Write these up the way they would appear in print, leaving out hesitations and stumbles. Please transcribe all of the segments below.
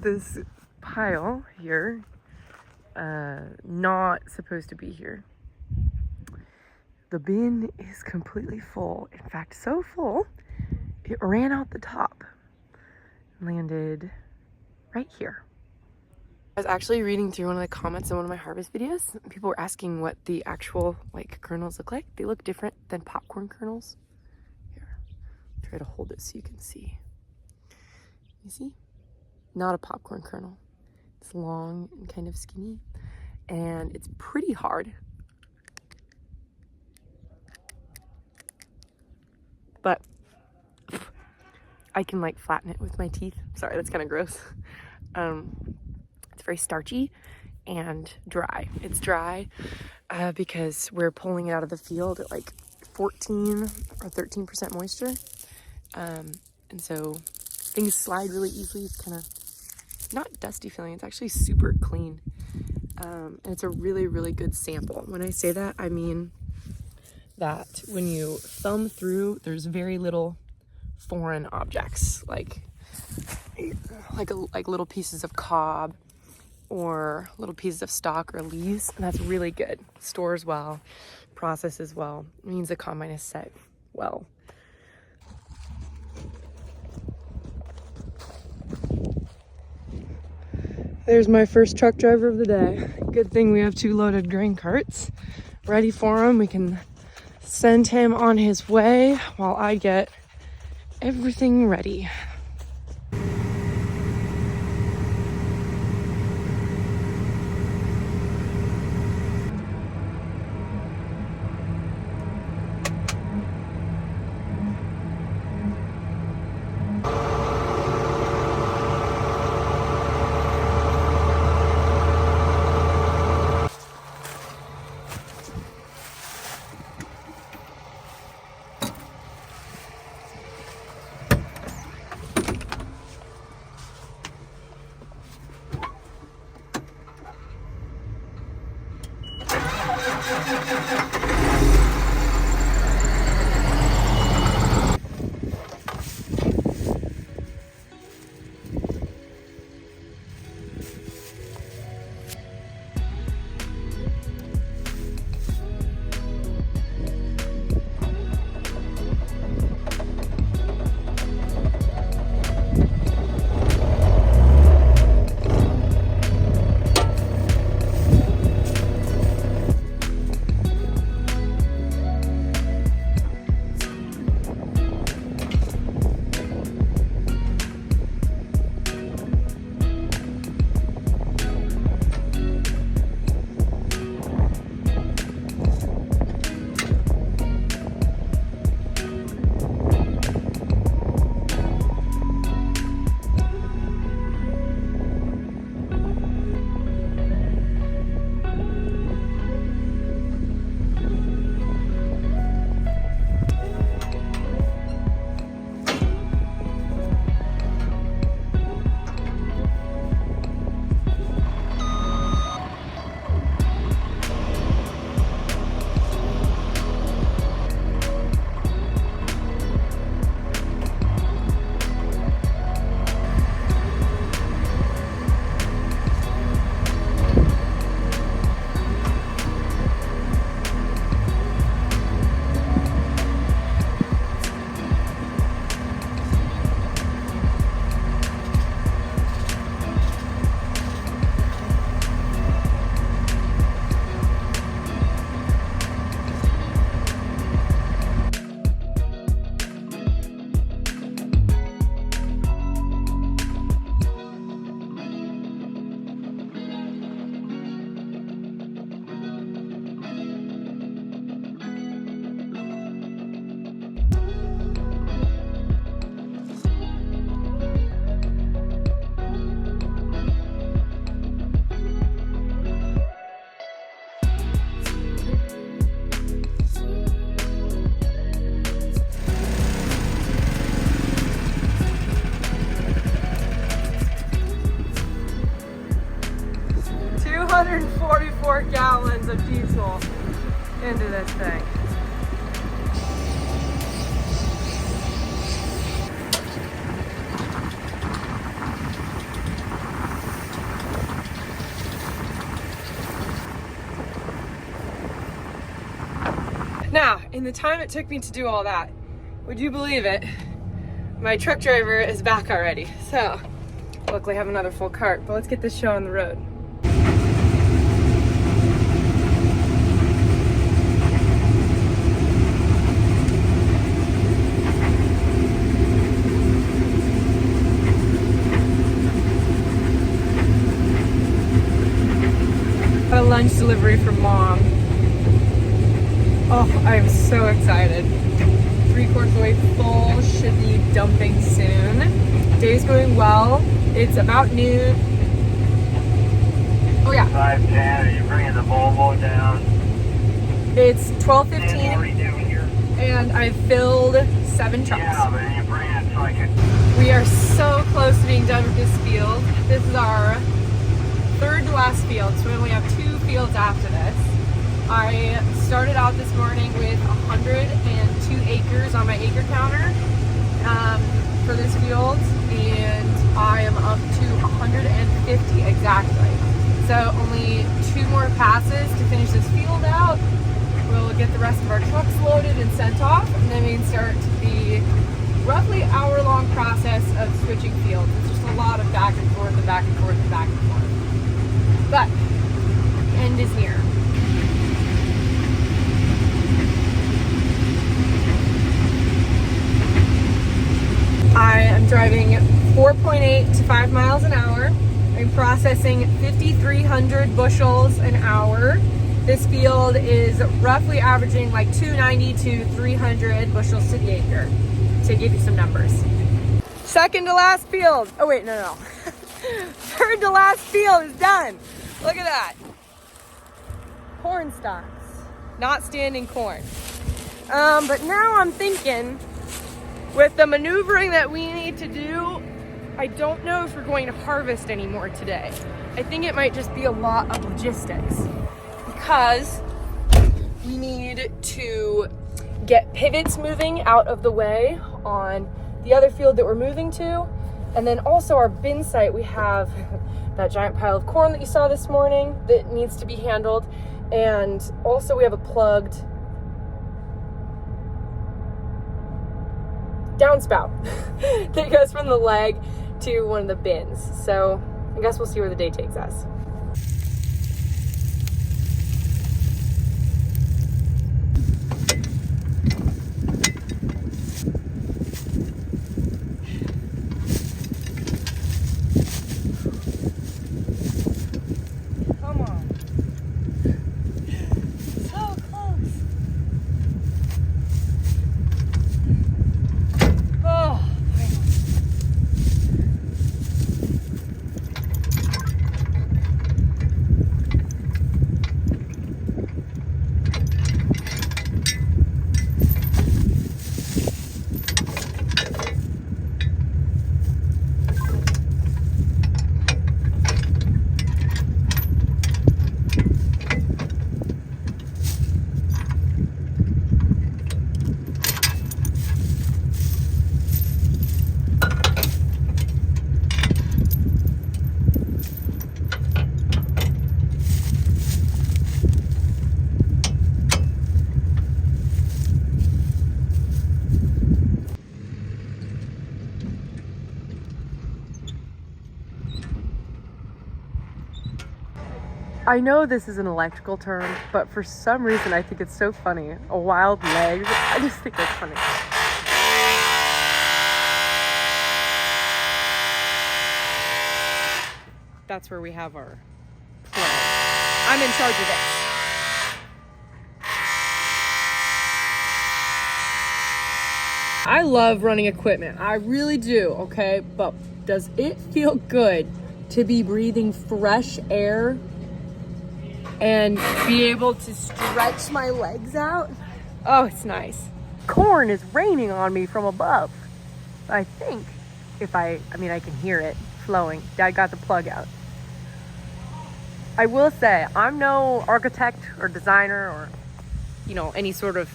This pile here, not supposed to be here. The bin is completely full. In fact, so full, it ran out the top, landed right here. I was actually reading through one of the comments in one of my harvest videos. People were asking what the actual kernels look like. They look different than popcorn kernels. Here, try to hold it so you can see. You see? Not a popcorn kernel. It's long and kind of skinny, and it's pretty hard. But I can flatten it with my teeth. Sorry, that's kind of gross. It's very starchy and dry. It's dry because we're pulling it out of the field at 14 or 13% moisture. And so things slide really easily. It's kind of not dusty feeling. It's actually super clean. And it's a really, really good sample. When I say that, I mean that when you thumb through, there's very little foreign objects, like little pieces of cob or little pieces of stalk or leaves, and that's really good. Stores well, processes well. It means the combine is set well. There's my first truck driver of the day. Good thing we have 2 loaded grain carts ready for him. We can send him on his way while I get everything ready. Gallons of diesel into this thing. Now, in the time it took me to do all that, would you believe it? My truck driver is back already. So, luckily I have another full cart, but let's get this show on the road. A lunch delivery from Mom. Oh, I'm so excited. 3/4 of the way full, should be dumping soon. Day's going well. It's about noon. Oh yeah. 5:10, are you bringing the Volvo down? It's 12:15 and I've filled 7 trucks. Yeah, but you bring it so I can... We are so close to being done with this field. This is our 3rd to last field, so we only have 2 fields after this. I started out this morning with 102 acres on my acre counter for this field, and I am up to 150 exactly. So only 2 more passes to finish this field out. We'll get the rest of our trucks loaded and sent off, and then we can start the roughly hour-long process of switching fields. It's just a lot of back and forth and back and forth and back and forth. But the end is near. I am driving 4.8 to 5 miles an hour. I'm processing 5,300 bushels an hour. This field is roughly averaging like 290 to 300 bushels to the acre, to give you some numbers. Second to last field. Oh wait, no. 3rd to last field is done. Look at that. Corn stalks, not standing corn. But now I'm thinking, with the maneuvering that we need to do, I don't know if we're going to harvest anymore today. I think it might just be a lot of logistics because we need to get pivots moving out of the way on the other field that we're moving to. And then also our bin site, we have that giant pile of corn that you saw this morning that needs to be handled. And also we have a plugged downspout that goes from the leg to one of the bins. So I guess we'll see where the day takes us. Come on. So close. Oh, I know this is an electrical term, but for some reason I think it's so funny. A wild leg. I just think that's funny. That's where we have our play. I'm in charge of this. I love running equipment. I really do, okay? But does it feel good to be breathing fresh air and be able to stretch my legs out? Oh, it's nice. Corn is raining on me from above. I think if I can hear it flowing. Dad got the plug out. I will say, I'm no architect or designer or, any sort of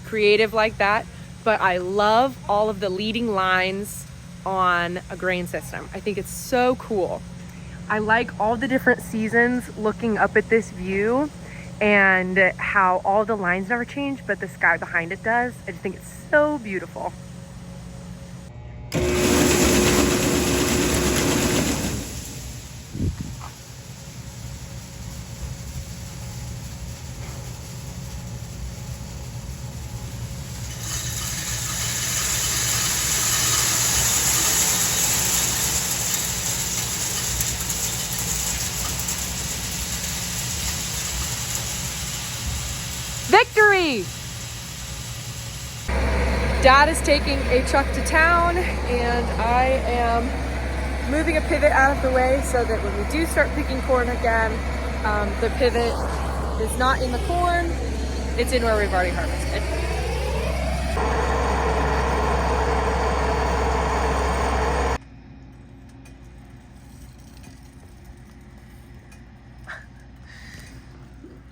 creative like that, but I love all of the leading lines on a grain system. I think it's so cool. I like all the different seasons looking up at this view, and how all the lines never change, but the sky behind it does. I just think it's so beautiful. Victory! Dad is taking a truck to town, and I am moving a pivot out of the way so that when we do start picking corn again, the pivot is not in the corn, it's in where we've already harvested.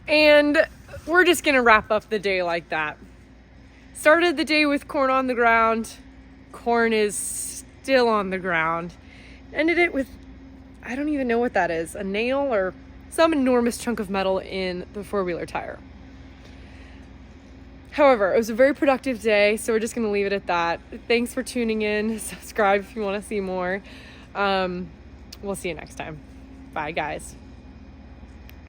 And we're just gonna wrap up the day like that. Started the day with corn on the ground. Corn is still on the ground. Ended it with, I don't even know what that is, a nail or some enormous chunk of metal in the four-wheeler tire. However, it was a very productive day, so we're just gonna leave it at that. Thanks for tuning in. Subscribe if you wanna see more. We'll see you next time. Bye, guys.